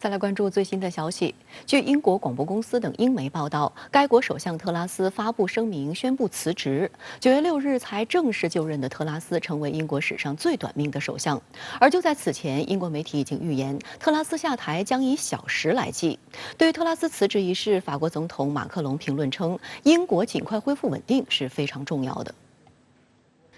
再来关注最新的消息。据英国广播公司等英媒报道，该国首相特拉斯发布声明宣布辞职。9月6日才正式就任的特拉斯成为英国史上最短命的首相。而就在此前，英国媒体已经预言特拉斯下台将以小时来计。对于特拉斯辞职一事，法国总统马克龙评论称，英国尽快恢复稳定是非常重要的。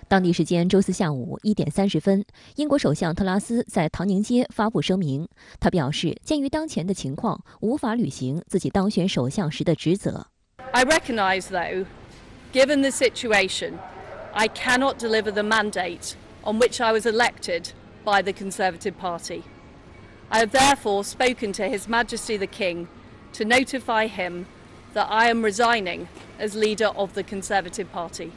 当地时间周四下午1点30分，英国首相特拉斯在唐宁街发布声明。他表示，鉴于当前的情况，无法履行自己当选首相时的职责。I recognise, though, given the situation, I cannot deliver the mandate on which I was elected by the Conservative Party. I have therefore spoken to His Majesty the King to notify him that I am resigning as leader of the Conservative Party.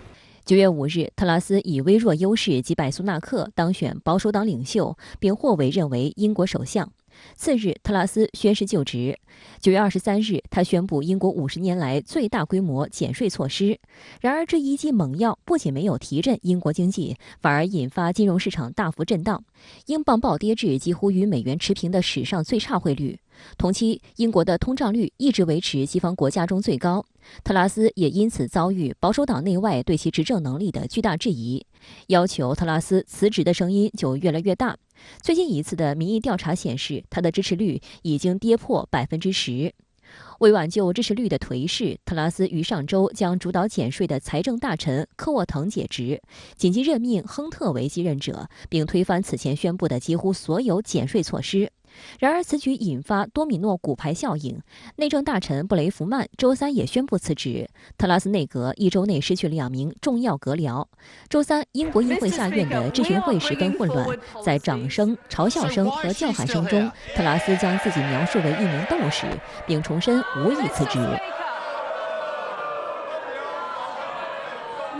9月5日，特拉斯以微弱优势击败苏纳克，当选保守党领袖，并获委任为英国首相。次日，特拉斯宣誓就职。9月23日，他宣布英国50年来最大规模减税措施。然而，这一剂猛药不仅没有提振英国经济，反而引发金融市场大幅震荡，英镑暴跌至几乎与美元持平的史上最差汇率。同期，英国的通胀率一直维持西方国家中最高。特拉斯也因此遭遇保守党内外对其执政能力的巨大质疑，要求特拉斯辞职的声音就越来越大。最近一次的民意调查显示，他的支持率已经跌破10%。为挽救支持率的颓势，特拉斯于上周将主导减税的财政大臣科沃滕解职，紧急任命亨特为继任者，并推翻此前宣布的几乎所有减税措施。然而，此举引发多米诺骨牌效应。内政大臣布雷弗曼周三也宣布辞职，特拉斯内阁一周内失去了2名重要阁僚。周三，英国议会下院的质询会十分混乱，在掌声、嘲笑声和叫喊声中，特拉斯将自己描述为一名斗士，并重申无意辞职。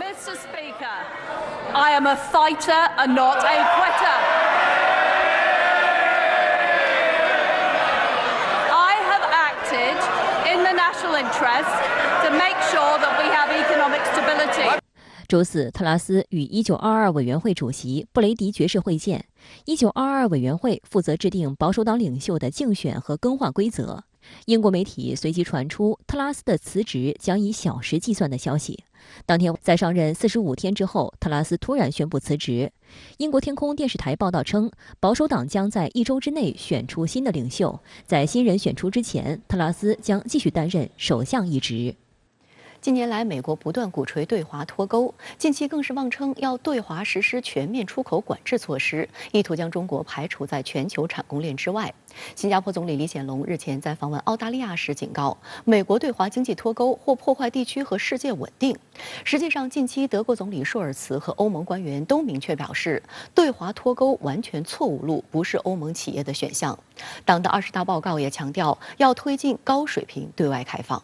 Mr. Speaker, I am a fighter and not a quitter. In the national interest to make sure that we have economic stability. 周四，特拉斯与1922委员会主席布雷迪爵士会见。1922委员会负责制定保守党领袖的竞选和更换规则。英国媒体随即传出特拉斯的辞职将以小时计算的消息。当天，在上任45天之后，特拉斯突然宣布辞职。英国天空电视台报道称，保守党将在1周之内选出新的领袖。在新人选出之前，特拉斯将继续担任首相一职。近年来，美国不断鼓吹对华脱钩，近期更是妄称要对华实施全面出口管制措施，意图将中国排除在全球产供链之外。新加坡总理李显龙日前在访问澳大利亚时警告，美国对华经济脱钩或破坏地区和世界稳定。实际上，近期德国总理舒尔茨和欧盟官员都明确表示，对华脱钩完全错误路，不是欧盟企业的选项。党的20大报告也强调，要推进高水平对外开放。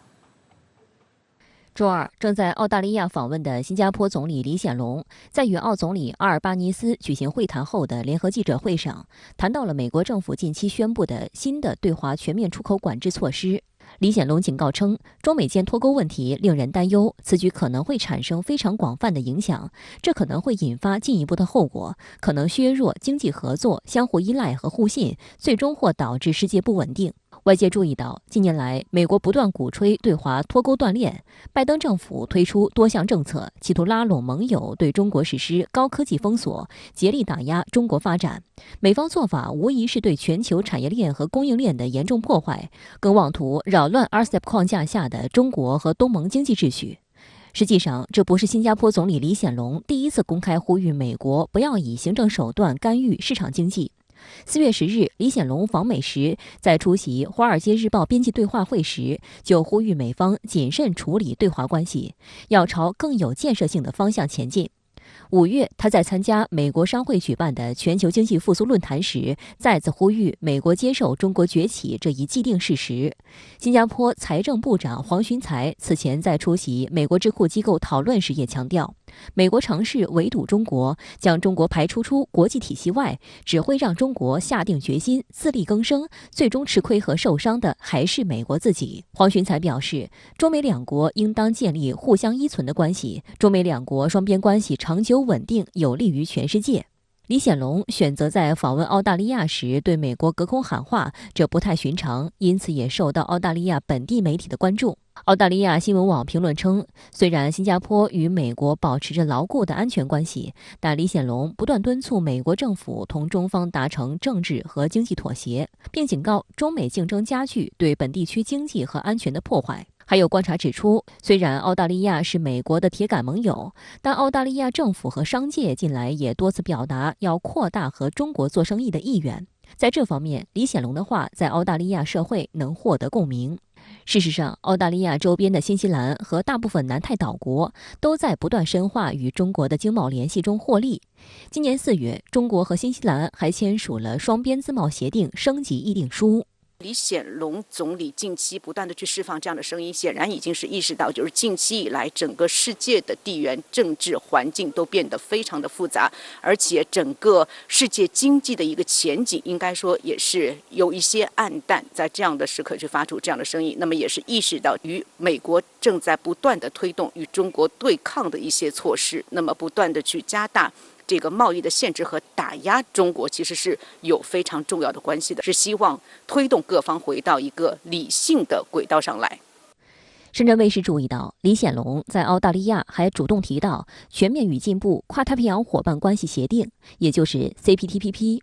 周二，正在澳大利亚访问的新加坡总理李显龙，在与澳总理阿尔巴尼斯举行会谈后的联合记者会上，谈到了美国政府近期宣布的新的对华全面出口管制措施。李显龙警告称，中美间脱钩问题令人担忧，此举可能会产生非常广泛的影响，这可能会引发进一步的后果，可能削弱经济合作、相互依赖和互信，最终或导致世界不稳定。外界注意到，近年来美国不断鼓吹对华脱钩断链，拜登政府推出多项政策，企图拉拢盟友对中国实施高科技封锁，竭力打压中国发展。美方做法无疑是对全球产业链和供应链的严重破坏，更妄图扰乱 RCEP 框架下的中国和东盟经济秩序。实际上，这不是新加坡总理李显龙第一次公开呼吁美国不要以行政手段干预市场经济。4月10日，李显龙访美时，在出席《华尔街日报》编辑对话会时，就呼吁美方谨慎处理对华关系，要朝更有建设性的方向前进。5月，他在参加美国商会举办的全球经济复苏论坛时，再次呼吁美国接受中国崛起这一既定事实。新加坡财政部长黄循财此前在出席美国智库机构讨论时也强调，美国尝试围堵中国，将中国排除出国际体系外，只会让中国下定决心自力更生，最终吃亏和受伤的还是美国自己。黄循财表示，中美两国应当建立互相依存的关系，中美两国双边关系长久稳定，有利于全世界。李显龙选择在访问澳大利亚时对美国隔空喊话，这不太寻常，因此也受到澳大利亚本地媒体的关注。澳大利亚新闻网评论称，虽然新加坡与美国保持着牢固的安全关系，但李显龙不断敦促美国政府同中方达成政治和经济妥协，并警告中美竞争加剧对本地区经济和安全的破坏。还有观察指出，虽然澳大利亚是美国的铁杆盟友，但澳大利亚政府和商界近来也多次表达要扩大和中国做生意的意愿。在这方面，李显龙的话在澳大利亚社会能获得共鸣。事实上，澳大利亚周边的新西兰和大部分南太岛国都在不断深化与中国的经贸联系中获利。今年4月，中国和新西兰还签署了双边自贸协定升级议定书。李显龙总理近期不断的去释放这样的声音，显然已经是意识到，就是近期以来整个世界的地缘政治环境都变得非常的复杂，而且整个世界经济的一个前景应该说也是有一些暗淡，在这样的时刻去发出这样的声音，那么也是意识到与美国正在不断的推动与中国对抗的一些措施，那么不断的去加大这个贸易的限制和打压中国，其实是有非常重要的关系的，是希望推动各方回到一个理性的轨道上来。深圳卫视注意到，李显龙在澳大利亚还主动提到全面与进步跨太平洋伙伴关系协定，也就是 Cptpp。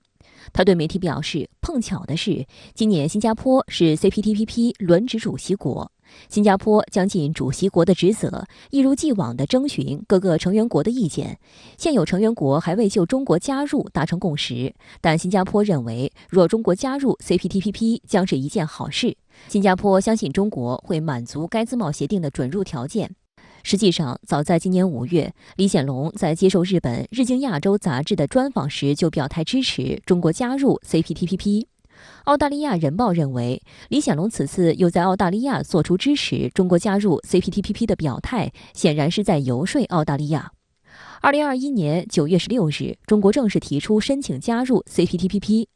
他对媒体表示，碰巧的是，今年新加坡是 Cptpp 轮值主席国。新加坡将尽主席国的职责，一如既往地征询各个成员国的意见。现有成员国还未就中国加入达成共识，但新加坡认为，若中国加入 Cptpp 将是一件好事。新加坡相信中国会满足该自贸协定的准入条件。实际上，早在今年5月，李显龙在接受日本《日经亚洲》杂志的专访时就表态支持中国加入 Cptpp。澳大利亚人报认为，李显龙此次又在澳大利亚做出支持中国加入 Cptpp 的表态，显然是在游说澳大利亚。2021年9月16日，中国正式提出申请加入 Cptpp。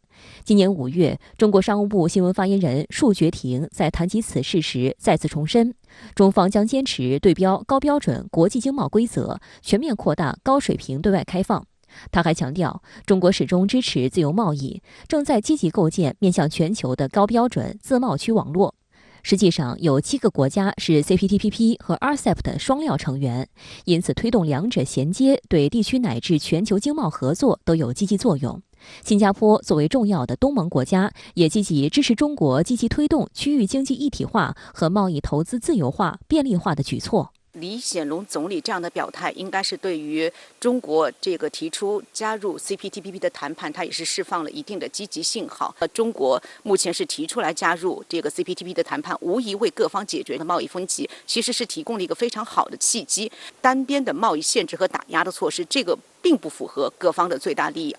今年5月，中国商务部新闻发言人束觉婷在谈及此事时再次重申，中方将坚持对标高标准国际经贸规则，全面扩大高水平对外开放。他还强调，中国始终支持自由贸易，正在积极构建面向全球的高标准自贸区网络。实际上，有7个国家是 Cptpp 和 RCEP 的双料成员，因此推动两者衔接对地区乃至全球经贸合作都有积极作用。新加坡作为重要的东盟国家，也积极支持中国积极推动区域经济一体化和贸易投资自由化、便利化的举措。李显龙总理这样的表态，应该是对于中国这个提出加入 Cptpp 的谈判，它也是释放了一定的积极信号。中国目前是提出来加入这个 Cptpp 的谈判，无疑为各方解决的贸易分歧，其实是提供了一个非常好的契机。单边的贸易限制和打压的措施，这个并不符合各方的最大利益。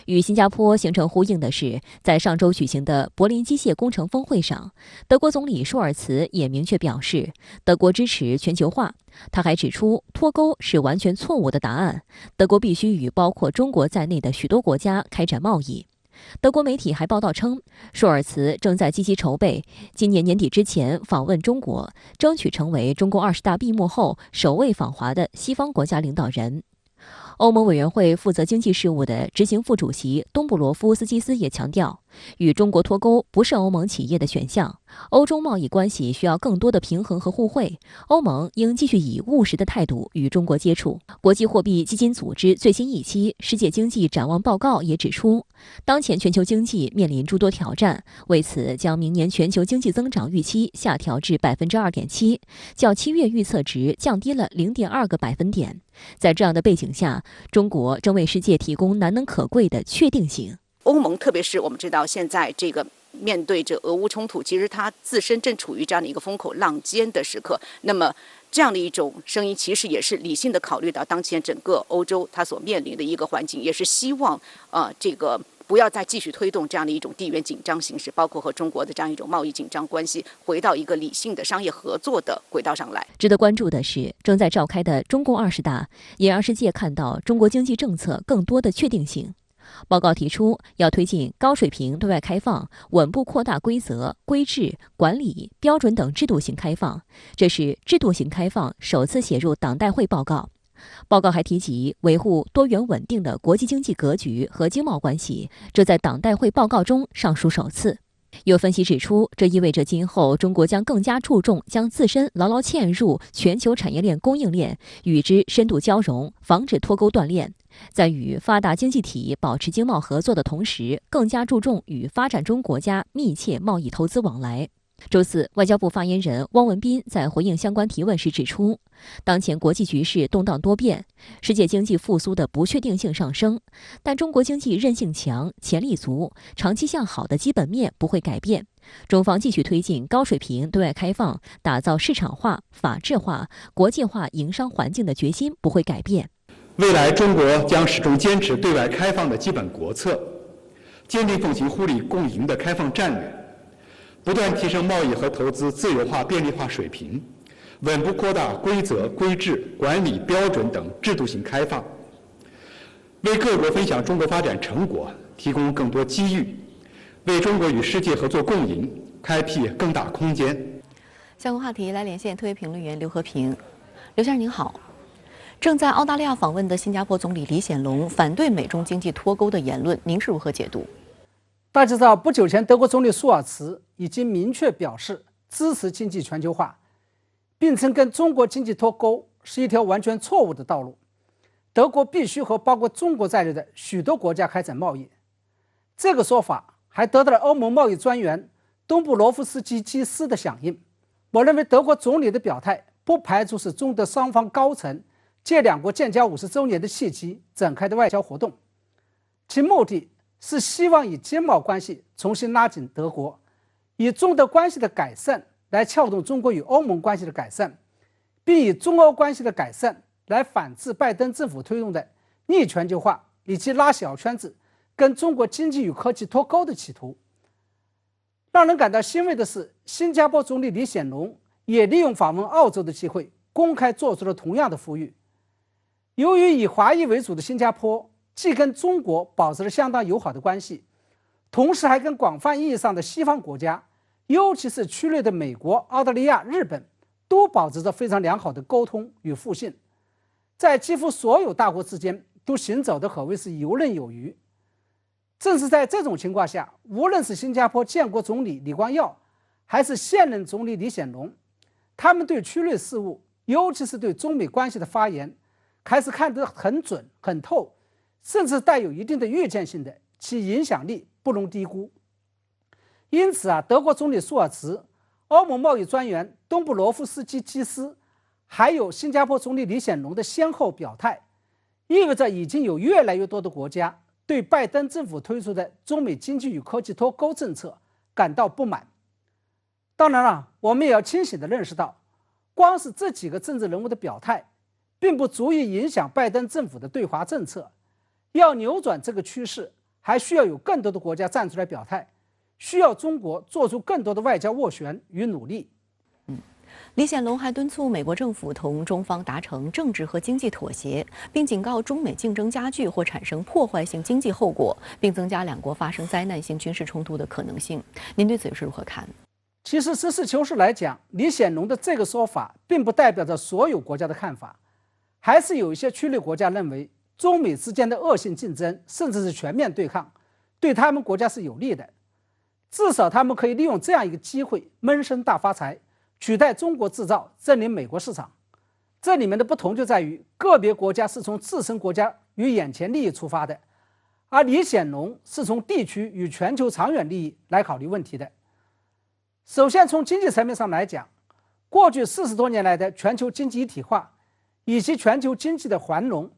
与新加坡形成呼应的是，在上周举行的柏林机械工程峰会上，德国总理舒尔茨也明确表示，德国支持全球化。他还指出，脱钩是完全错误的答案，德国必须与包括中国在内的许多国家开展贸易。德国媒体还报道称，舒尔茨正在积极筹备今年年底之前访问中国，争取成为中共20大闭幕后首位访华的西方国家领导人。欧盟委员会负责经济事务的执行副主席东布罗夫斯基斯也强调，与中国脱钩不是欧盟企业的选项。欧中贸易关系需要更多的平衡和互惠，欧盟应继续以务实的态度与中国接触。国际货币基金组织最新一期世界经济展望报告也指出，当前全球经济面临诸多挑战，为此将明年全球经济增长预期下调至 2.7%， 较7月预测值降低了 0.2个百分点。在这样的背景下，中国正为世界提供难能可贵的确定性。欧盟，特别是我们知道现在这个面对着俄乌冲突，其实它自身正处于这样的一个风口浪尖的时刻。那么这样的一种声音，其实也是理性的考虑到当前整个欧洲它所面临的一个环境，也是希望这个不要再继续推动这样的一种地缘紧张形势，包括和中国的这样一种贸易紧张关系，回到一个理性的商业合作的轨道上来。值得关注的是，正在召开的中共20大也让世界看到中国经济政策更多的确定性。报告提出，要推进高水平对外开放，稳步扩大规则、规制、管理、标准等制度型开放。这是制度型开放首次写入党代会报告。报告还提及维护多元稳定的国际经济格局和经贸关系，这在党代会报告中尚属首次。有分析指出，这意味着今后中国将更加注重将自身牢牢嵌入全球产业链供应链，与之深度交融，防止脱钩断链。在与发达经济体保持经贸合作的同时，更加注重与发展中国家密切贸易投资往来。周四，外交部发言人汪文斌在回应相关提问时指出，当前国际局势动荡多变，世界经济复苏的不确定性上升，但中国经济韧性强、潜力足、长期向好的基本面不会改变。中方继续推进高水平对外开放，打造市场化、法治化、国际化营商环境的决心不会改变。未来，中国将始终坚持对外开放的基本国策，坚定奉行互利共赢的开放战略，不断提升贸易和投资自由化便利化水平，稳步扩大规则、规制、管理标准等制度性开放，为各国分享中国发展成果提供更多机遇，为中国与世界合作共赢开辟更大空间。相关话题来连线特约评论员刘和平。刘先生您好。正在澳大利亚访问的新加坡总理李显龙反对美中经济脱钩的言论，您是如何解读？大家知道，不久前德国总理舒尔茨已经明确表示支持经济全球化，并称跟中国经济脱钩是一条完全错误的道路。德国必须和包括中国在内的许多国家开展贸易。这个说法还得到了欧盟贸易专员东布罗夫斯基基斯的响应。我认为德国总理的表态不排除是中德双方高层借两国建交50周年的契机展开的外交活动，其目的是希望以经贸关系重新拉紧德国，以中德关系的改善来撬动中国与欧盟关系的改善，并以中欧关系的改善来反制拜登政府推动的逆全球化以及拉小圈子跟中国经济与科技脱钩的企图。让人感到欣慰的是，新加坡总理李显龙也利用访问澳洲的机会，公开做出了同样的呼吁。由于以华裔为主的新加坡既跟中国保持了相当友好的关系，同时还跟广泛意义上的西方国家，尤其是区内的美国、澳大利亚、日本，都保持着非常良好的沟通与互信，在几乎所有大国之间都行走的可谓是游刃有余。正是在这种情况下，无论是新加坡建国总理李光耀，还是现任总理李显龙，他们对区内事务，尤其是对中美关系的发言，开始看得很准、很透，甚至带有一定的预见性的，其影响力不容低估。因此德国总理舒尔茨、欧盟贸易专员东布罗夫斯基基斯，还有新加坡总理李显龙的先后表态，意味着已经有越来越多的国家对拜登政府推出的中美经济与科技脱钩政策感到不满。当然了，我们也要清醒地认识到，光是这几个政治人物的表态并不足以影响拜登政府的对华政策，要扭转这个趋势，还需要有更多的国家站出来表态，需要中国做出更多的外交斡旋与努力。李显龙还敦促美国政府同中方达成政治和经济妥协，并警告中美竞争加剧或产生破坏性经济后果，并增加两国发生灾难性军事冲突的可能性。您对此又是如何看？其实实事求是来讲，李显龙的这个说法并不代表着所有国家的看法，还是有一些区内国家认为中美之间的恶性竞争，甚至是全面对抗，对他们国家是有利的。至少他们可以利用这样一个机会闷声大发财，取代中国制造，占领美国市场。这里面的不同就在于，个别国家是从自身国家与眼前利益出发的，而李显龙是从地区与全球长远利益来考虑问题的。首先从经济层面上来讲，过去40多年来的全球经济一体化以及全球经济的繁荣，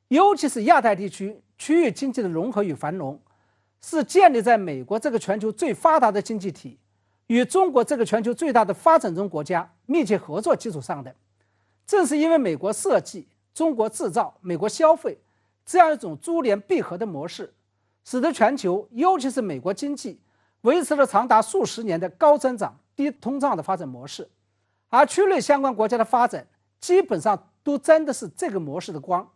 尤其是亚太地区区域经济的融合与繁荣，是建立在美国这个全球最发达的经济体与中国这个全球最大的发展中国家密切合作基础上的。正是因为美国设计、中国制造、美国消费这样一种珠联璧合的模式，使得全球尤其是美国经济维持了长达数十年的高增长、低通胀的发展模式，而区内相关国家的发展基本上都沾的是这个模式的光。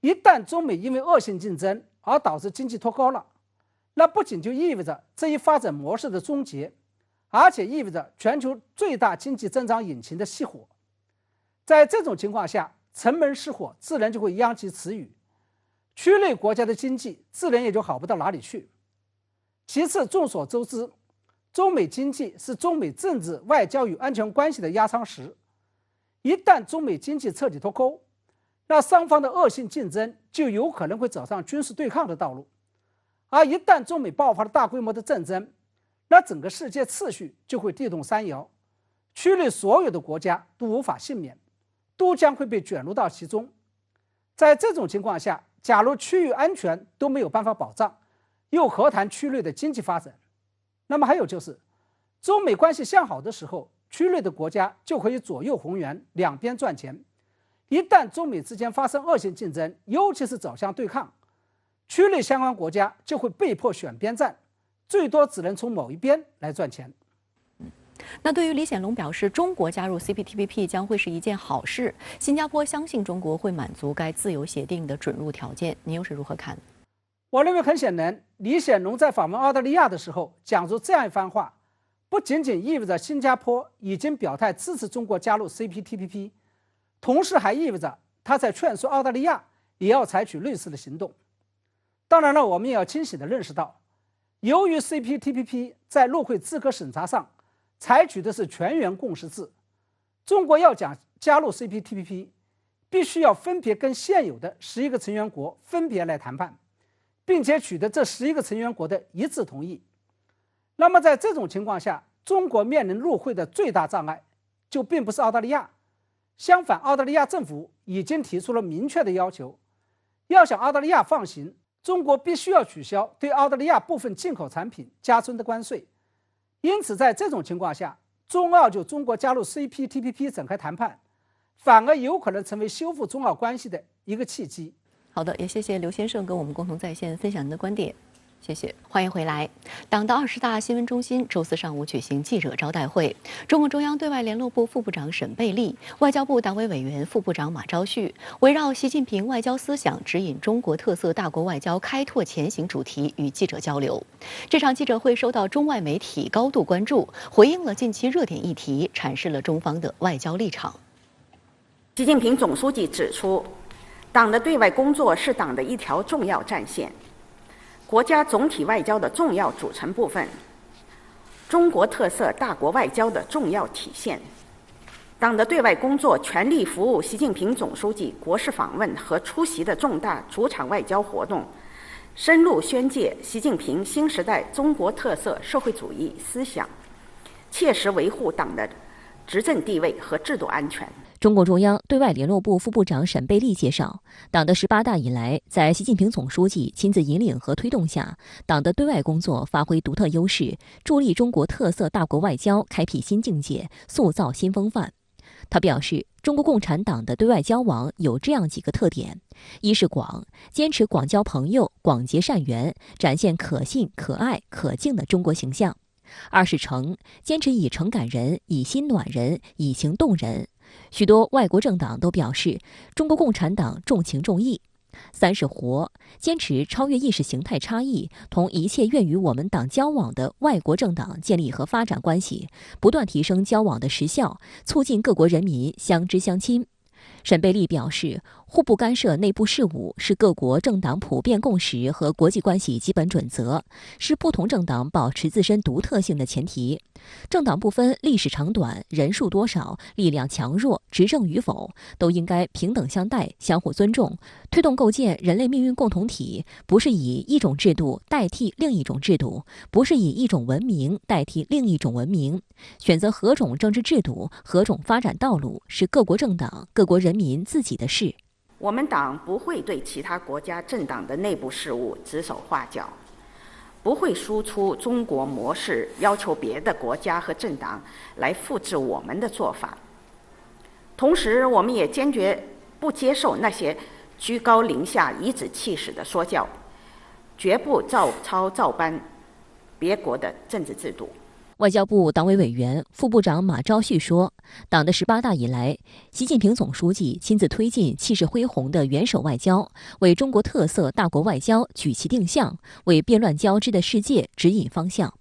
一旦中美因为恶性竞争而导致经济脱钩了，那不仅就意味着这一发展模式的终结，而且意味着全球最大经济增长引擎的熄火。在这种情况下，城门失火自然就会殃及池鱼，区内国家的经济自然也就好不到哪里去。其次，众所周知，中美经济是中美政治、外交与安全关系的压舱石。一旦中美经济彻底脱钩，那双方的恶性竞争就有可能会走上军事对抗的道路。而一旦中美爆发了大规模的战争，那整个世界秩序就会地动山摇，区内所有的国家都无法幸免，都将会被卷入到其中。在这种情况下，假如区域安全都没有办法保障，又何谈区内的经济发展？那么还有就是，中美关系向好的时候，区内的国家就可以左右逢源，两边赚钱。一旦中美之间发生恶性竞争，尤其是走向对抗，区内相关国家就会被迫选边站，最多只能从某一边来赚钱。那对于李显龙表示，中国加入 Cptpp 将会是一件好事，新加坡相信中国会满足该自由协定的准入条件，您又是如何看？我认为很显然，李显龙在访问澳大利亚的时候讲出这样一番话，不仅仅意味着新加坡已经表态支持中国加入 Cptpp， 同时还意味着他在劝说澳大利亚也要采取类似的行动。当然了，我们也要清醒地认识到，由于 Cptpp 在入会资格审查上采取的是全员共识制，中国要讲加入 Cptpp， 必须要分别跟现有的11个成员国分别来谈判，并且取得这11个成员国的一致同意。那么在这种情况下，中国面临入会的最大障碍就并不是澳大利亚，相反，澳大利亚政府已经提出了明确的要求，要想澳大利亚放行，中国必须要取消对澳大利亚部分进口产品加征的关税。因此，在这种情况下，中澳就中国加入 Cptpp 展开谈判，反而有可能成为修复中澳关系的一个契机。好的，也谢谢刘先生跟我们共同在线分享您的观点。谢谢，欢迎回来。党的20大新闻中心周四上午举行记者招待会，中共中央对外联络部副部长沈贝利、外交部党委委员、副部长马朝旭围绕习近平外交思想指引中国特色大国外交开拓前行主题与记者交流。这场记者会受到中外媒体高度关注，回应了近期热点议题，阐释了中方的外交立场。习近平总书记指出，党的对外工作是党的一条重要战线，国家总体外交的重要组成部分，中国特色大国外交的重要体现。党的对外工作全力服务习近平总书记国事访问和出席的重大主场外交活动，深入宣介习近平新时代中国特色社会主义思想，切实维护党的执政地位和制度安全。中共中央对外联络部副部长沈贝利介绍，党的18大以来，在习近平总书记亲自引领和推动下，党的对外工作发挥独特优势，助力中国特色大国外交开辟新境界，塑造新风范。他表示，中国共产党的对外交往有这样几个特点：一是广，坚持广交朋友、广结善缘，展现可信、可爱、可敬的中国形象；二是诚，坚持以诚感人、以心暖人、以情动人。许多外国政党都表示，中国共产党重情重义。三是活，坚持超越意识形态差异，同一切愿与我们党交往的外国政党建立和发展关系，不断提升交往的实效，促进各国人民相知相亲。沈贝利表示，互不干涉内部事务是各国政党普遍共识和国际关系基本准则，是不同政党保持自身独特性的前提。政党不分历史长短、人数多少、力量强弱、执政与否，都应该平等相待、相互尊重，推动构建人类命运共同体，不是以一种制度代替另一种制度，不是以一种文明代替另一种文明。选择何种政治制度、何种发展道路，是各国政党、各国人民自己的事。我们党不会对其他国家政党的内部事务指手画脚，不会输出中国模式，要求别的国家和政党来复制我们的做法。同时，我们也坚决不接受那些居高临下、颐指气使的说教，绝不照抄照搬别国的政治制度。外交部党委委员、副部长马朝旭说，党的18大以来，习近平总书记亲自推进气势恢宏的元首外交，为中国特色大国外交举旗定向，为变乱交织的世界指引方向。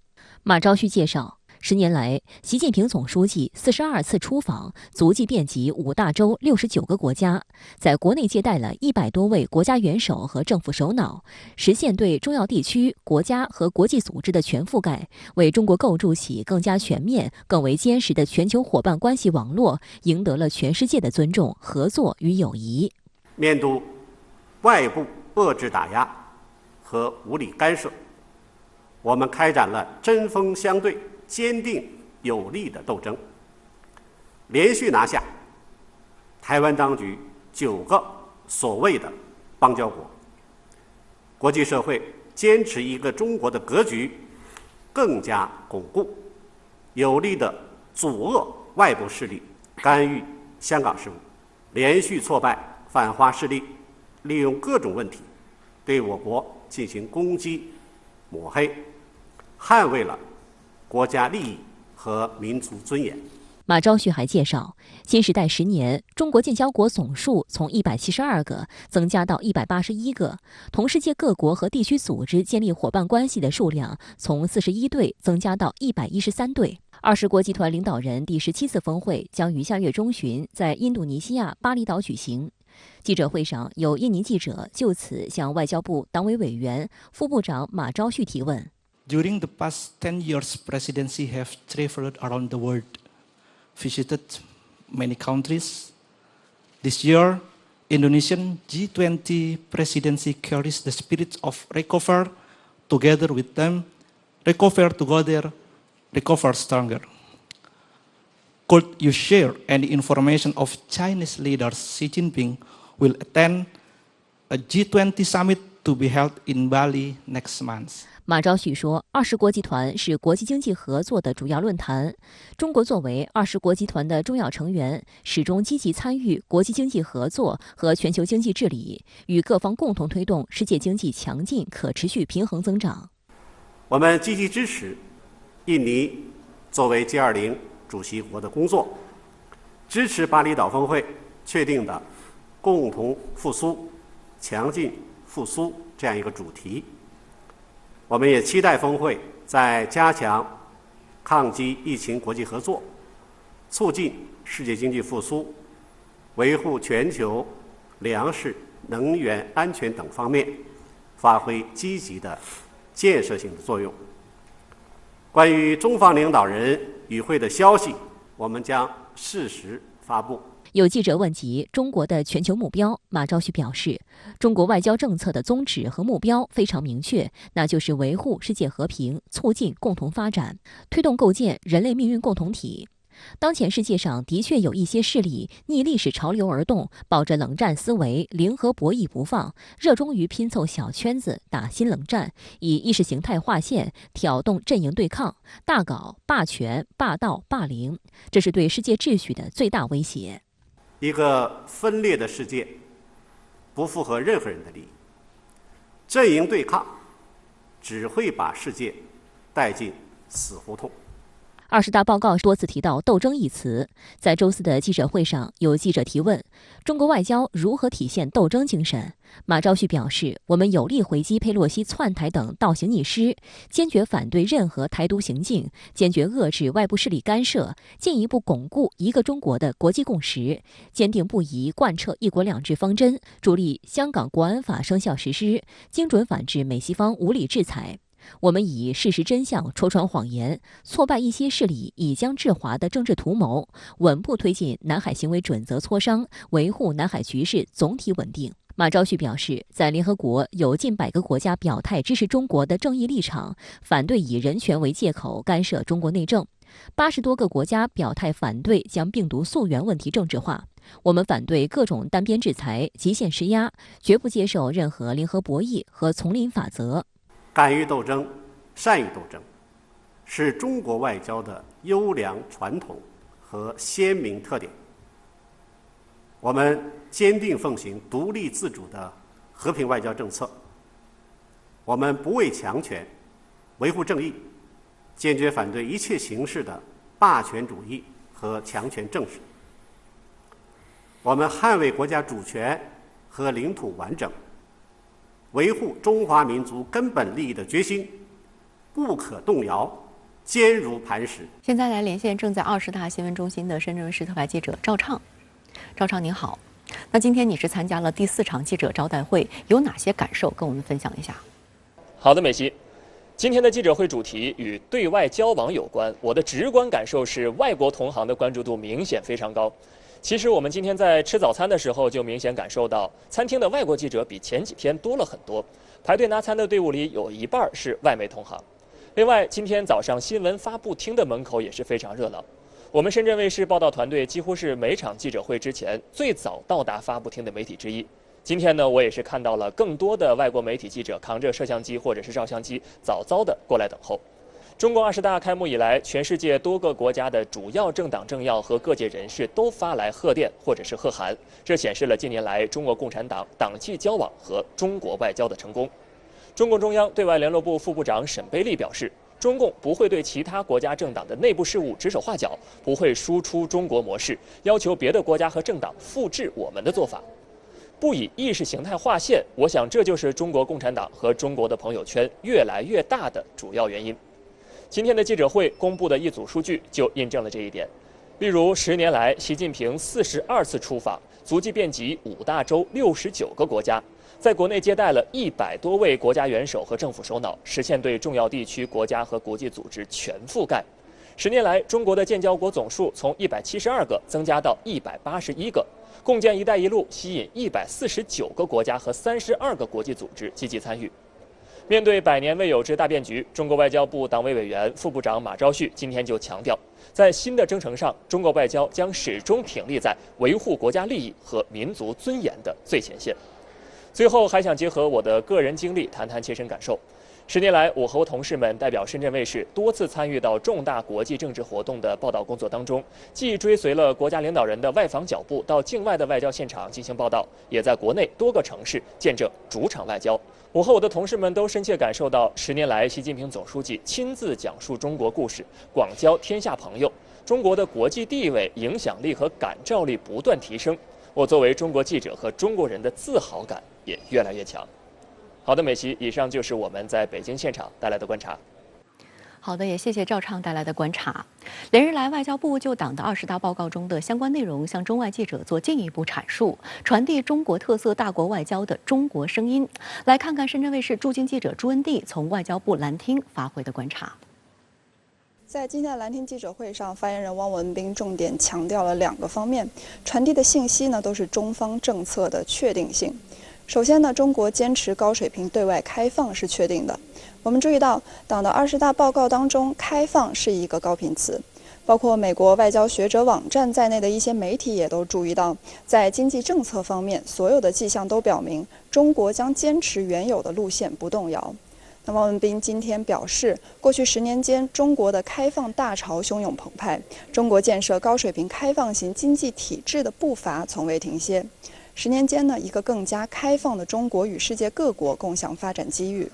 马朝旭介绍， 10年来，习近平总书记42次出访，足迹遍及5大洲69个国家，在国内接待了100多位国家元首和政府首脑，实现对重要地区、国家和国际组织的全覆盖，为中国构筑起更加全面、更为坚实的全球伙伴关系网络赢得了全世界的尊重、合作与友谊。面对外部遏制打压和无理干涉，我们开展了针锋相对、坚定有力的斗争，连续拿下台湾当局9个所谓的邦交国。国际社会坚持一个中国的格局更加巩固，有力地阻遏外部势力干预香港事务，连续挫败反华势力利用各种问题对我国进行攻击抹黑，捍卫了国家利益和民族尊严。马昭旭还介绍，新时代10年，中国建交国总数从172个增加到181个，同世界各国和地区组织建立伙伴关系的数量从41对增加到113对。20国集团领导人第17次峰会将于下月中旬在印度尼西亚巴厘岛举行。记者会上，有印尼记者就此向外交部党委委员、副部长马昭旭提问。During the past 10 years, presidency have traveled around the world, visited many countries. This year, Indonesian G20 presidency carries the spirit of recover together with them, recover together, recover stronger. Could you share any information of Chinese leader Xi Jinping will attend a G20 summit to be held in Bali next month? 马昭旭说，20国集团是国际经济合作的主要论坛。中国作为20国集团的重要成员，始终积极参与国际经济合作和全球经济治理，与各方共同推动世界经济强劲、可持续、平衡增长。我们积极支持印尼作为 G20 主席国的工作，支持巴厘岛峰会确定的共同复苏、强劲复苏这样一个主题。我们也期待峰会在加强抗击疫情国际合作、促进世界经济复苏、维护全球粮食、能源安全等方面发挥积极的建设性的作用。关于中方领导人与会的消息，我们将适时发布。有记者问及中国的全球目标，马昭旭表示，中国外交政策的宗旨和目标非常明确，那就是维护世界和平，促进共同发展，推动构建人类命运共同体。当前世界上的确有一些势力逆历史潮流而动，抱着冷战思维，零和博弈不放，热衷于拼凑小圈子，打新冷战，以意识形态划线，挑动阵营对抗，大搞霸权、霸道、霸凌，这是对世界秩序的最大威胁。一个分裂的世界不符合任何人的利益，阵营对抗只会把世界带进死胡同。20大报告多次提到斗争一词。在周四的记者会上，有记者提问中国外交如何体现斗争精神。马昭旭表示，我们有力回击佩洛西窜台等倒行逆施，坚决反对任何台独行径，坚决遏制外部势力干涉，进一步巩固一个中国的国际共识，坚定不移贯彻一国两制方针，助力香港国安法生效实施，精准反制美西方无理制裁。我们以事实真相戳穿谎言，挫败一些势力以疆制华的政治图谋，稳步推进南海行为准则磋商，维护南海局势总体稳定。马昭旭表示，在联合国有近100个国家表态支持中国的正义立场，反对以人权为借口干涉中国内政。80多个国家表态反对将病毒溯源问题政治化。我们反对各种单边制裁、极限施压，绝不接受任何零和博弈和丛林法则。敢于斗争、善于斗争，是中国外交的优良传统和鲜明特点。我们坚定奉行独立自主的和平外交政策，我们不畏强权，维护正义，坚决反对一切形式的霸权主义和强权政治。我们捍卫国家主权和领土完整，维护中华民族根本利益的决心不可动摇，坚如磐石。现在来连线正在20大新闻中心的深圳卫视特派记者赵畅。赵畅您好，那今天你是参加了第4场记者招待会，有哪些感受跟我们分享一下？好的，美西。今天的记者会主题与对外交往有关，我的直观感受是外国同行的关注度明显非常高。其实我们今天在吃早餐的时候就明显感受到，餐厅的外国记者比前几天多了很多，排队拿餐的队伍里有一半是外媒同行。另外，今天早上新闻发布厅的门口也是非常热闹。我们深圳卫视报道团队几乎是每场记者会之前最早到达发布厅的媒体之一。今天呢，我也是看到了更多的外国媒体记者扛着摄像机或者是照相机，早早的过来等候。中国20大开幕以来，全世界多个国家的主要政党政要和各界人士都发来贺电或者是贺函，这显示了近年来中国共产党党际交往和中国外交的成功。中共中央对外联络部副部长沈贝利表示，中共不会对其他国家政党的内部事务指手画脚，不会输出中国模式，要求别的国家和政党复制我们的做法。不以意识形态划线，我想这就是中国共产党和中国的朋友圈越来越大的主要原因。今天的记者会公布的一组数据就印证了这一点。例如，10年来，习近平42次出访，足迹遍及5大洲69个国家，在国内接待了100多位国家元首和政府首脑，实现对重要地区、国家和国际组织全覆盖。10年来，中国的建交国总数从172个增加到181个。共建“一带一路”吸引149个国家和32个国际组织积极参与。面对100年未有之大变局，中国外交部党委委员、副部长马朝旭今天就强调，在新的征程上，中国外交将始终挺立在维护国家利益和民族尊严的最前线。最后，还想结合我的个人经历，谈谈切身感受。10年来，我和同事们代表深圳卫视多次参与到重大国际政治活动的报道工作当中，既追随了国家领导人的外访脚步到境外的外交现场进行报道，也在国内多个城市见证主场外交。我和我的同事们都深切感受到，10年来，习近平总书记亲自讲述中国故事，广交天下朋友，中国的国际地位、影响力和感召力不断提升。我作为中国记者和中国人的自豪感也越来越强。好的，美琪，以上就是我们在北京现场带来的观察。好的，也谢谢赵畅带来的观察。连日来，外交部就党的20大报告中的相关内容向中外记者做进一步阐述，传递中国特色大国外交的中国声音。来看看深圳卫视驻京记者朱恩娣从外交部蓝厅发回的观察。在今天的蓝厅记者会上，发言人汪文斌重点强调了2个方面，传递的信息呢都是中方政策的确定性。首先呢，中国坚持高水平对外开放是确定的。我们注意到，党的20大报告当中，开放是一个高频词。包括美国外交学者网站在内的一些媒体也都注意到，在经济政策方面，所有的迹象都表明，中国将坚持原有的路线不动摇。那汪文斌今天表示，过去10年间，中国的开放大潮汹涌澎湃，中国建设高水平开放型经济体制的步伐从未停歇。10年间呢，一个更加开放的中国与世界各国共享发展机遇。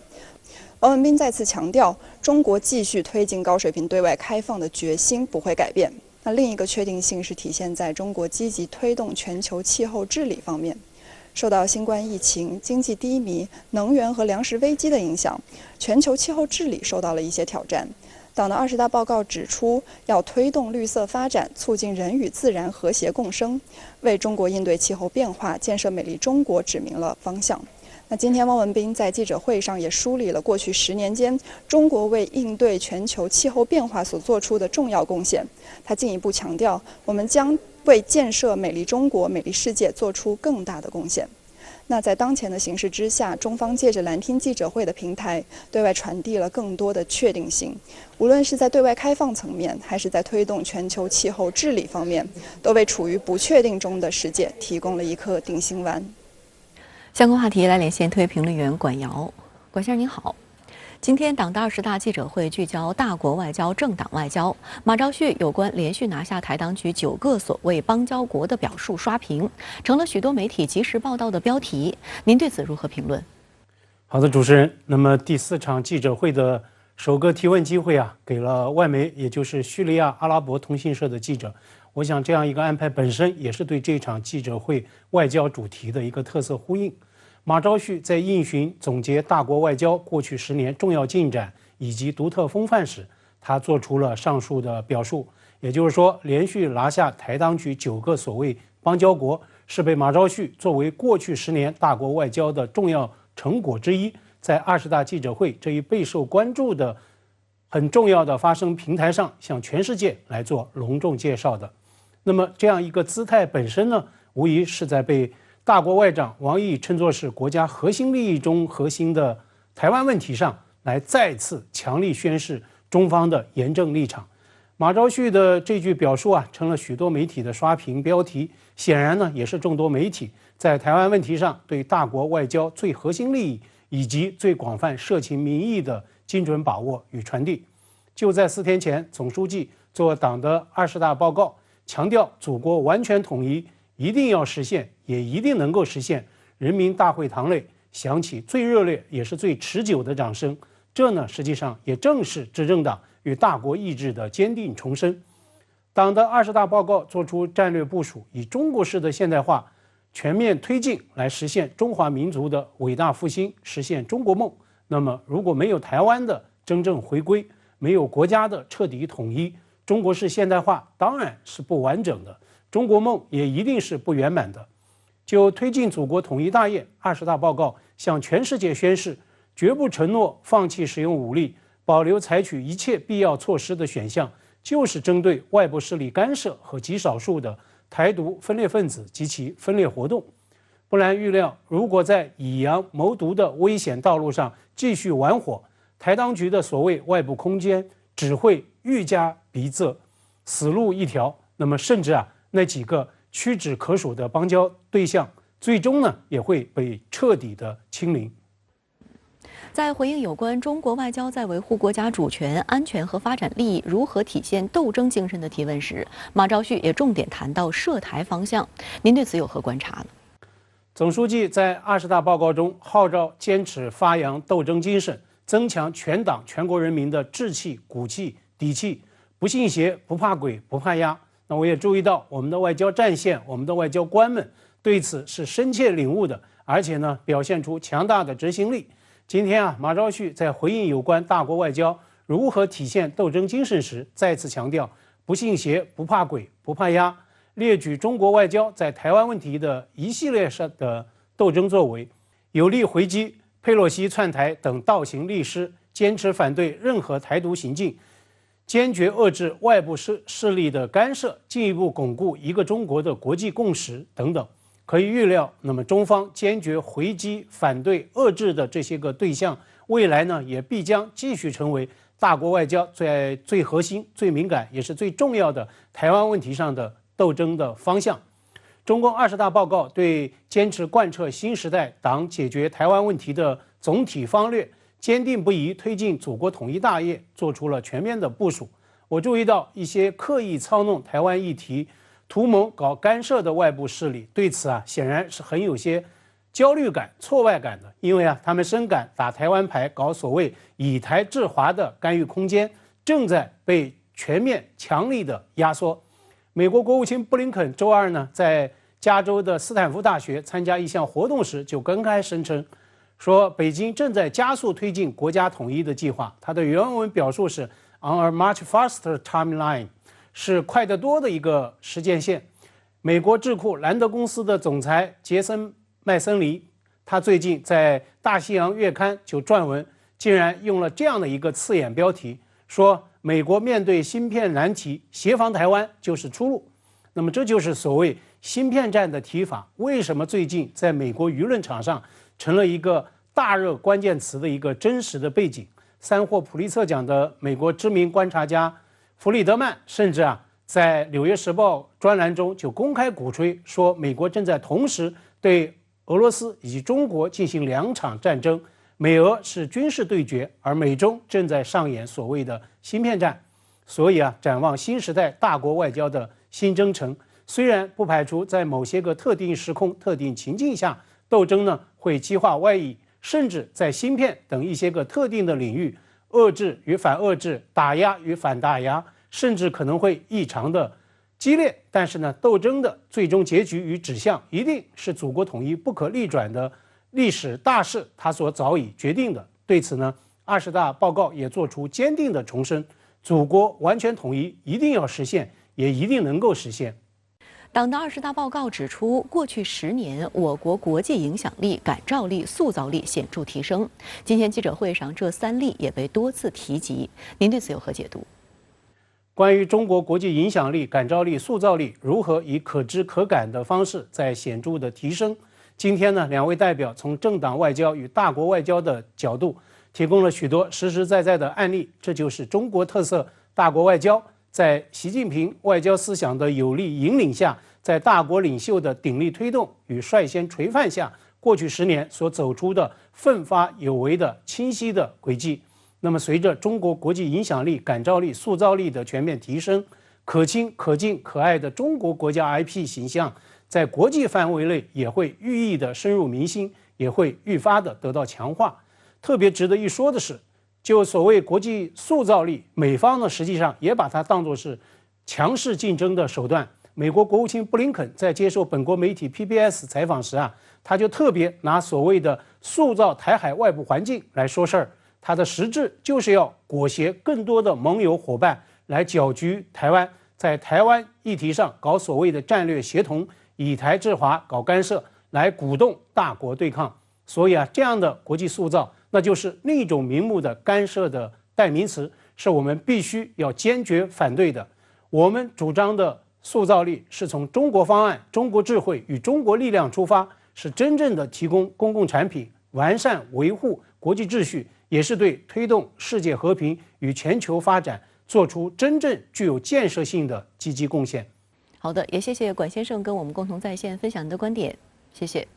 汪文斌再次强调，中国继续推进高水平对外开放的决心不会改变。那另一个确定性是体现在中国积极推动全球气候治理方面。受到新冠疫情、经济低迷、能源和粮食危机的影响，全球气候治理受到了一些挑战。党的20大报告指出，要推动绿色发展，促进人与自然和谐共生，为中国应对气候变化、建设美丽中国指明了方向。那今天汪文斌在记者会上也梳理了过去10年间中国为应对全球气候变化所做出的重要贡献。他进一步强调，我们将为建设美丽中国、美丽世界做出更大的贡献。那在当前的形势之下，中方借着蓝厅记者会的平台，对外传递了更多的确定性。无论是在对外开放层面，还是在推动全球气候治理方面，都为处于不确定中的世界提供了一颗定心丸。相关话题来连线特约评论员管瑶，管先生您好。今天党的20大记者会聚焦大国外交、政党外交。马朝旭有关连续拿下台当局9个所谓邦交国的表述刷屏，成了许多媒体及时报道的标题。您对此如何评论？好的，主持人。那么第4场记者会的首个提问机会给了外媒，也就是叙利亚阿拉伯通讯社的记者。我想这样一个安排本身也是对这场记者会外交主题的一个特色呼应。马朝旭在应询总结大国外交过去10年重要进展以及独特风范时，他做出了上述的表述。也就是说，连续拿下台当局9个所谓邦交国，是被马朝旭作为过去10年大国外交的重要成果之一，在20大记者会这一备受关注的很重要的发声平台上，向全世界来做隆重介绍的。那么这样一个姿态本身呢，无疑是在被大国外长王毅称作是国家核心利益中核心的台湾问题上，来再次强力宣示中方的严正立场。马朝旭的这句表述啊，成了许多媒体的刷屏标题，显然呢，也是众多媒体在台湾问题上对大国外交最核心利益以及最广泛社情民意的精准把握与传递。就在4天前，总书记做党的20大报告，强调祖国完全统一一定要实现，也一定能够实现。人民大会堂内响起最热烈也是最持久的掌声，这呢，实际上也正是执政党与大国意志的坚定重申。党的20大报告作出战略部署，以中国式的现代化全面推进来实现中华民族的伟大复兴，实现中国梦。那么如果没有台湾的真正回归，没有国家的彻底统一，中国式现代化当然是不完整的，中国梦也一定是不圆满的。就推进祖国统一大业，20大报告向全世界宣示，绝不承诺放弃使用武力，保留采取一切必要措施的选项，就是针对外部势力干涉和极少数的台独分裂分子及其分裂活动。不然预料，如果在以洋谋独的危险道路上继续玩火，台当局的所谓外部空间只会愈加逼仄，死路一条。那么甚至那几个屈指可数的邦交对象，最终呢也会被彻底的清零。在回应有关中国外交在维护国家主权、安全和发展利益如何体现斗争精神的提问时，马朝旭也重点谈到涉台方向。您对此有何观察呢？总书记在20大报告中号召坚持发扬斗争精神，增强全党全国人民的志气、骨气、底气，不信邪、不怕鬼、不怕压。那我也注意到我们的外交战线、我们的外交官们对此是深切领悟的，而且呢表现出强大的执行力。今天马朝旭在回应有关大国外交如何体现斗争精神时，再次强调不信邪、不怕鬼、不怕压，列举中国外交在台湾问题的一系列上的斗争作为，有力回击佩洛西窜台等倒行逆施，坚持反对任何台独行径，坚决遏制外部势力的干涉，进一步巩固一个中国的国际共识等等。可以预料，那么中方坚决回击、反对、遏制的这些个对象，未来呢也必将继续成为大国外交在最核心、最敏感也是最重要的台湾问题上的斗争的方向。中共20大报告对坚持贯彻新时代党解决台湾问题的总体方略，坚定不移推进祖国统一大业做出了全面的部署。我注意到一些刻意操弄台湾议题、图谋搞干涉的外部势力，对此显然是很有些焦虑感、挫败感的，因为他们深感打台湾牌、搞所谓以台制华的干预空间正在被全面强力的压缩。美国国务卿布林肯周二呢，在加州的斯坦福大学参加一项活动时就公开声称，说北京正在加速推进国家统一的计划。他的原文表述是 on a much faster timeline， 是快得多的一个时间线。美国智库兰德公司的总裁杰森麦森尼，他最近在大西洋月刊就撰文，竟然用了这样的一个刺眼标题，说美国面对芯片难题，协防台湾就是出路。那么这就是所谓芯片战的提法，为什么最近在美国舆论场上成了一个大热关键词的一个真实的背景。3获普利策奖的美国知名观察家弗里德曼甚至在《纽约时报》专栏中就公开鼓吹说，美国正在同时对俄罗斯以及中国进行2场战争，美俄是军事对决，而美中正在上演所谓的芯片战。所以展望新时代大国外交的新征程，虽然不排除在某些个特定时空、特定情境下，斗争呢会激化外溢，甚至在芯片等一些个特定的领域，遏制与反遏制、打压与反打压，甚至可能会异常的激烈。但是呢，斗争的最终结局与指向，一定是祖国统一不可逆转的历史大势，它所早已决定的。对此呢，20大报告也做出坚定的重申，祖国完全统一一定要实现，也一定能够实现。党的20大报告指出，过去10年，我国国际影响力、感召力、塑造力显著提升。今天记者会上，这3例也被多次提及。您对此有何解读？关于中国国际影响力、感召力、塑造力如何以可知可感的方式在显著的提升，今天呢，2位代表从政党外交与大国外交的角度，提供了许多实实在在的案例。这就是中国特色大国外交在习近平外交思想的有力引领下，在大国领袖的鼎力推动与率先垂范下，过去10年所走出的奋发有为的清晰的轨迹。那么，随着中国国际影响力、感召力、塑造力的全面提升，可亲、可敬、可爱的中国国家 IP 形象，在国际范围内也会愈益的深入民心，也会愈发的得到强化。特别值得一说的是，就所谓国际塑造力，美方呢实际上也把它当作是强势竞争的手段。美国国务卿布林肯在接受本国媒体 PBS 采访时他就特别拿所谓的塑造台海外部环境来说事儿。它的实质就是要裹挟更多的盟友伙伴来搅局台湾，在台湾议题上搞所谓的战略协同，以台制华，搞干涉，来鼓动大国对抗。所以这样的国际塑造，那就是另一种名目的干涉的代名词，是我们必须要坚决反对的。我们主张的塑造力是从中国方案、中国智慧与中国力量出发，是真正的提供公共产品，完善维护国际秩序，也是对推动世界和平与全球发展做出真正具有建设性的积极贡献。好的，也谢谢管先生跟我们共同在线分享您的观点，谢谢。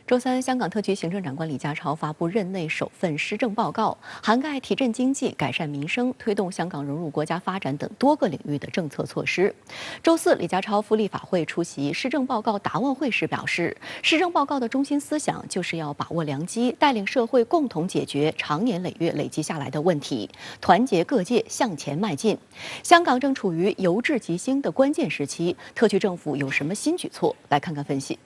周三，香港特区行政长官李家超发布任内首份施政报告，涵盖提振经济、改善民生、推动香港融入国家发展等多个领域的政策措施。周四，李家超赴立法会出席施政报告答问会时表示，施政报告的中心思想就是要把握良机，带领社会共同解决长年累月累积下来的问题，团结各界向前迈进。香港正处于由治及兴的关键时期，特区政府有什么新举措？来看看分析。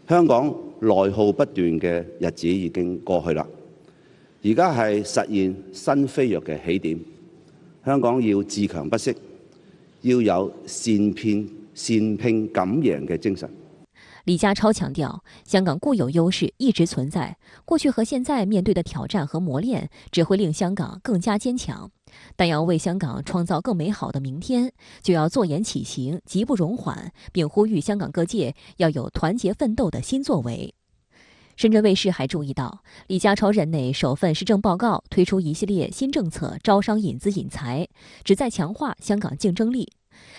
香港內耗不斷嘅日子已經過去啦，而家係實現新飛躍嘅起點。香港要自強不息，要有善拼敢贏嘅精神。李家超强调，香港固有优势一直存在，过去和现在面对的挑战和磨练，只会令香港更加坚强。但要为香港创造更美好的明天，就要坐言起行，急不容缓，并呼吁香港各界要有团结奋斗的新作为。深圳卫视还注意到，李家超任内首份施政报告推出一系列新政策，招商引资引才，旨在强化香港竞争力。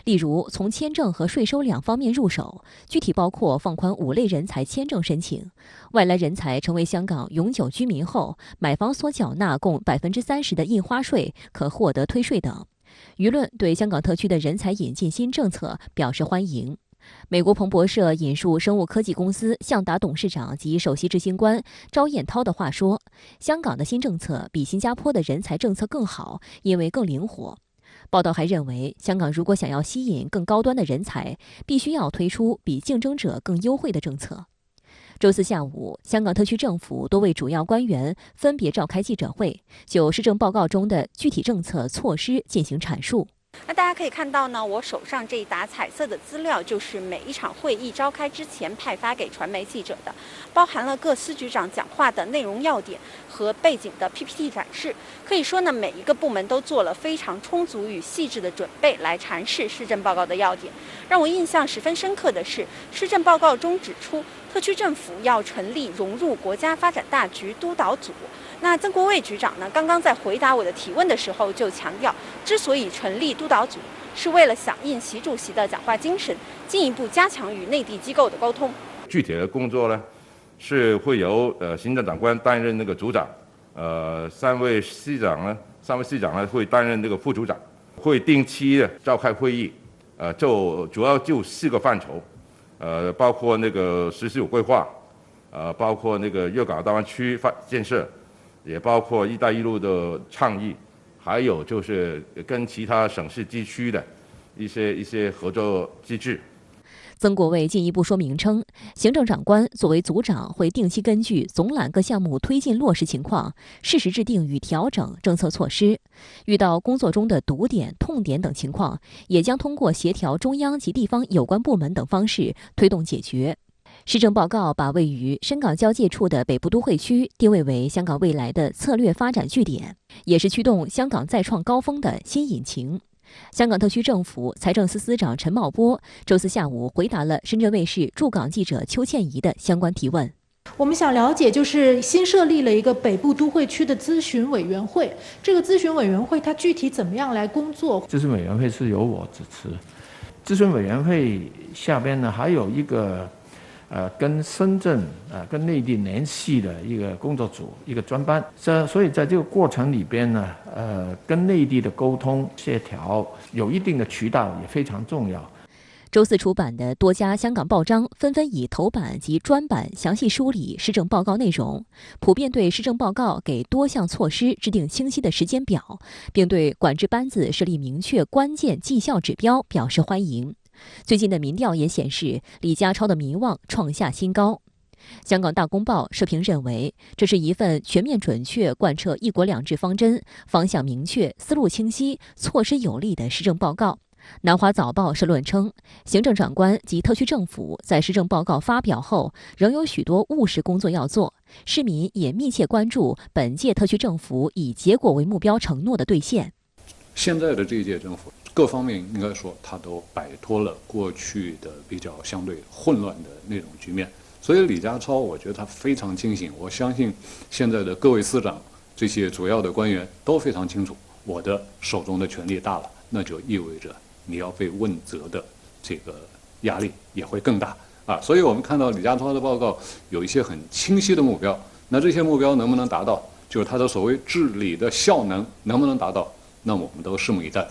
例如，从签证和税收2方面入手，具体包括放宽5类人才签证申请，外来人才成为香港永久居民后，买房所缴纳共30%的印花税可获得退税等。舆论对香港特区的人才引进新政策表示欢迎。美国彭博社引述生物科技公司向达董事长及首席执行官招彦涛的话说，香港的新政策比新加坡的人才政策更好，因为更灵活。报道还认为，香港如果想要吸引更高端的人才，必须要推出比竞争者更优惠的政策。周四下午，香港特区政府多位主要官员分别召开记者会，就施政报告中的具体政策措施进行阐述。那大家可以看到呢，我手上这一沓彩色的资料，就是每一场会议召开之前派发给传媒记者的，包含了各司局长讲话的内容要点和背景的 PPT 展示。可以说呢，每一个部门都做了非常充足与细致的准备来阐释施政报告的要点。让我印象十分深刻的是，施政报告中指出，特区政府要成立融入国家发展大局督导组。那曾国卫局长呢，刚刚在回答我的提问的时候就强调，之所以成立督导组，是为了响应习主席的讲话精神，进一步加强与内地机构的沟通。具体的工作呢，是会由行政长官担任那个组长，3位司长呢会担任这个副组长，会定期的召开会议，主要就4个范畴，包括那个“十四五”规划，包括那个粤港澳大湾区建设。也包括“一带一路”的倡议，还有就是跟其他省市地区的一些合作机制。曾国卫进一步说明称，行政长官作为组长，会定期根据总揽各项目推进落实情况，适时制定与调整政策措施。遇到工作中的堵点、痛点等情况，也将通过协调中央及地方有关部门等方式推动解决。施政报告把位于深港交界处的北部都会区定位为香港未来的策略发展据点，也是驱动香港再创高峰的新引擎。香港特区政府财政司司长陈茂波周四下午回答了深圳卫视驻港记者邱倩怡的相关提问。我们想了解，就是新设立了一个北部都会区的咨询委员会，这个咨询委员会它具体怎么样来工作？咨询委员会是由我主持，咨询委员会下边呢还有一个跟深圳跟内地联系的一个工作组，一个专班。所以在这个过程里边呢，跟内地的沟通协调有一定的渠道也非常重要。周四出版的多家香港报章纷纷以头版及专版详细梳理施政报告内容，普遍对施政报告给多项措施制定清晰的时间表，并对管制班子设立明确关键绩效指标表示欢迎。最近的民调也显示，李家超的民望创下新高。香港大公报社评认为，这是一份全面准确贯彻一国两制方针、方向明确、思路清晰、措施有力的施政报告。南华早报社论称，行政长官及特区政府在施政报告发表后，仍有许多务实工作要做，市民也密切关注本届特区政府以结果为目标承诺的兑现。现在的这一届政府各方面应该说，它都摆脱了过去的比较相对混乱的那种局面。所以李家超，我觉得他非常清醒。我相信现在的各位司长、这些主要的官员都非常清楚，我的手中的权力大了，那就意味着你要被问责的这个压力也会更大啊。所以我们看到李家超的报告有一些很清晰的目标，那这些目标能不能达到，就是他的所谓治理的效能能不能达到，那么我们都拭目以待。